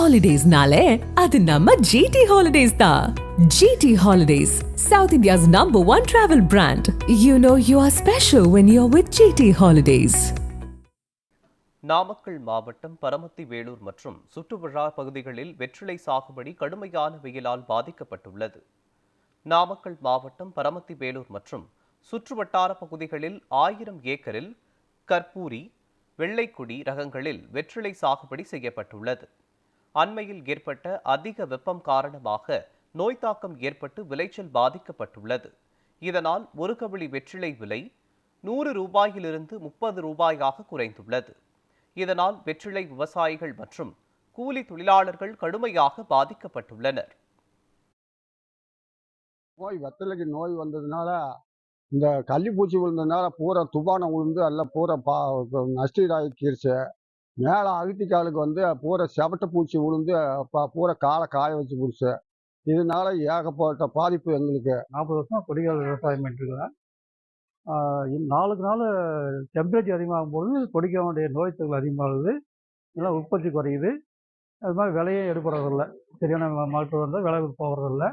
Holidays-nale, adu namma GT Holidays da. GT Holidays, South India's #1 travel brand. You know you are special when you're with GT Holidays. Namakkal மாவட்டம் பரமத்தி வேலூர் மற்றும் சுற்றுவட்டார பகுதிகளில் வெற்றிலை சாகுபடி கடுமையான வெயிலால் பாதிக்கப்பட்டுள்ளது. நாமக்கல் மாவட்டம் பரமத்தி வேலூர் மற்றும் சுற்றுவட்டார பகுதிகளில் 1000 ஏக்கரில் கற்பூரி, வெள்ளைக்குடி ரகங்களில் வெற்றிலை சாகுபடி செய்யப்பட்டுள்ளது. அண்மையில் ஏற்பட்ட அதிக வெப்பம் காரணமாக நோய் தாக்கம் ஏற்பட்டு விளைச்சல் பாதிக்கப்பட்டுள்ளது. இதனால் ஒரு கவிழி வெற்றிலை விலை 100 ரூபாயிலிருந்து 30 ரூபாயாக குறைந்துள்ளது. இதனால் வெற்றிலை விவசாயிகள் மற்றும் கூலி தொழிலாளர்கள் கடுமையாக பாதிக்கப்பட்டுள்ளனர். வெத்தலைக்கு நோய் வந்ததுனால இந்த கள்ளிப்பூச்சி விழுந்ததுனால பூரா துபானம் விழுந்து எல்லாம் பூரா நஷ்டீடாகிருச்சு. மேலே அகத்திக்காலுக்கு பூரா செவட்டை பூச்சி விழுந்து பூரா காலை காய வச்சு போடுச்சு. இதனால ஏகப்பட்ட பாதிப்பு எங்களுக்கு. 40 வருஷம் கொடிகால் விவசாயம் பண்ணிட்டுருக்கிறேன். நாளுக்கு நாள் டெம்பரேச்சர் அதிகமாகும் பொழுது கொடிக்காலுடைய நோய் தொகை அதிகமாகுது, இதெல்லாம் உற்பத்தி குறையுது. அது மாதிரி விலையே எடுப்படுறதில்ல, சரியான மாற்றம் வந்தால் விலை போகிறதில்ல.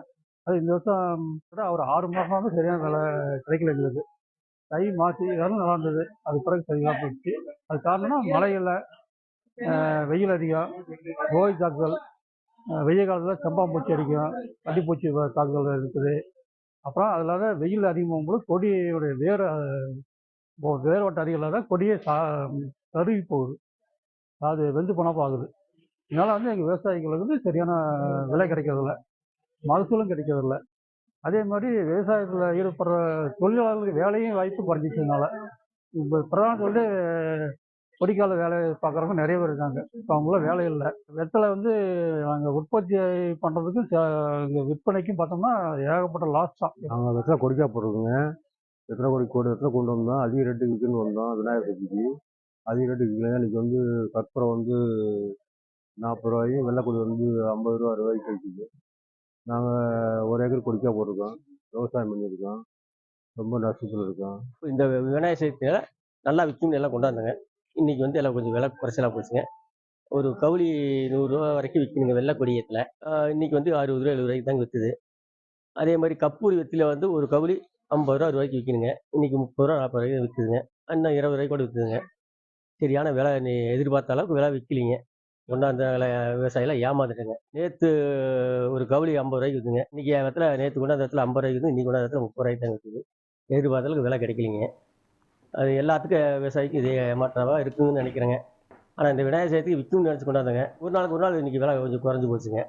அது இந்த வருஷம் கூட ஒரு 6 மாதம் வந்து சரியான விலை கிடைக்கல எங்களுக்கு. தை மாசி இதெல்லாம் நல்லா இருந்தது, அது பிறகு சரியாக போயிடுச்சு. அது காரணம்னா மழை இல்லை, வெயில் அதிகம், நோய் தாக்குதல். வெயில் காலத்தில் செம்பாம்பூச்சி அடிக்கும், கள்ளிப்பூச்சி தாக்குதல் இருக்குது. அப்புறம் அதில் வெயில் அதிகமாகும்போது கொடியோடைய வேரோட்ட அதிகம் இல்லாத கொடியே கருகி போகுது, அது வெந்து போனால் ஆகுது. இதனால் எங்கள் விவசாயிகளுக்கு சரியான விலை கிடைக்கிறதில்ல, மகசூலும் கிடைக்கிறதில்ல. அதே மாதிரி விவசாயத்தில் ஈடுபடுற தொழிலாளர்களுக்கு வேலையும் வாய்ப்பு குறைஞ்சிச்சதுனால இப்போ பிரதான தொழில் கொடிக்கால வேலை பார்க்குறவங்க நிறைய பேர் இருக்காங்க. இப்போ அவங்களாம் வேலை இல்லை. வெத்தலை நாங்கள் உற்பத்தி பண்ணுறதுக்கும் விற்பனைக்கும் பார்த்தோம்னா ஏகப்பட்ட லாஸ் தான். நாங்கள் வெத்தலை கொடிக்கா போடுறோங்க. வெத்தலை வெத்தலை கொண்டு வந்தோம், அதிக ரேட்டுக்கு விற்கணும்னு வந்தோம். விநாயகர் சதுர்த்திக்கு அதிக ரேட்டுக்கு விற்கல. இன்றைக்கி கற்பூரம் 40 ரூபாயும், வெள்ளைக்கொடி 50 ரூபா 60 ரூபாய்க்கு கிடைக்குது. நாங்கள் 1 ஏக்கர் கொடிக்கா போட்டிருக்கோம், விவசாயம் பண்ணியிருக்கோம், ரொம்ப நஷ்டத்தில் இருக்கோம். இந்த விநாயகர் சதுர்த்தியால் நல்லா விற்கும் எல்லாம் கொண்டாந்துங்க. இன்றைக்கி எல்லாம் கொஞ்சம் விலை குறைச்சலாக போச்சுங்க. ஒரு கவுளி 100 ரூபா வரைக்கும் விற்கணுங்க வெள்ளை கொடியத்தில். இன்றைக்கி 60 ரூபா 70 ரூபாய்க்கு தாங்க விற்றுது. அதே மாதிரி கப்பூரி வெற்றில ஒரு கவுளி 50 ரூபா 60 ரூபாய்க்கு விற்கணுங்க. இன்றைக்கி 30 ரூபா 40 ரூபாய்க்கு விற்றுதுங்க. இன்னும் 20 ரூபாய்க்கு கூட விற்றுதுங்க. சரியான விலை எதிர்பார்த்த அளவுக்கு விலை விற்கலிங்க. கொண்டாந்த விவசாயிலாம் ஏமாந்துட்டுங்க. நேற்று ஒரு கவுளி 50 ரூபாய்க்கு விற்றுங்க. இன்றைக்கி இடத்துல நேற்று கொண்டாந்த இடத்துல 50 ரூபாய்க்கு விற்று, இன்றைக்கி கொண்டாந்த இடத்துல 30 ரூபாய்க்கு தாங்க விற்றுது. எதிர்பார்த்த அளவுக்கு விலை கிடைக்கலிங்க. அது எல்லாத்துக்கும் விவசாயிக்கு இதே ஏமாற்றமாக இருக்குதுன்னு நினைக்கிறேங்க. ஆனால் இந்த விநாயகர் சதுர்த்திக்கு விற்கும்னு நினச்சி கொண்டாந்தங்க. ஒரு நாள் இன்றைக்கி விலை கொஞ்சம் குறைஞ்சி போச்சுங்க.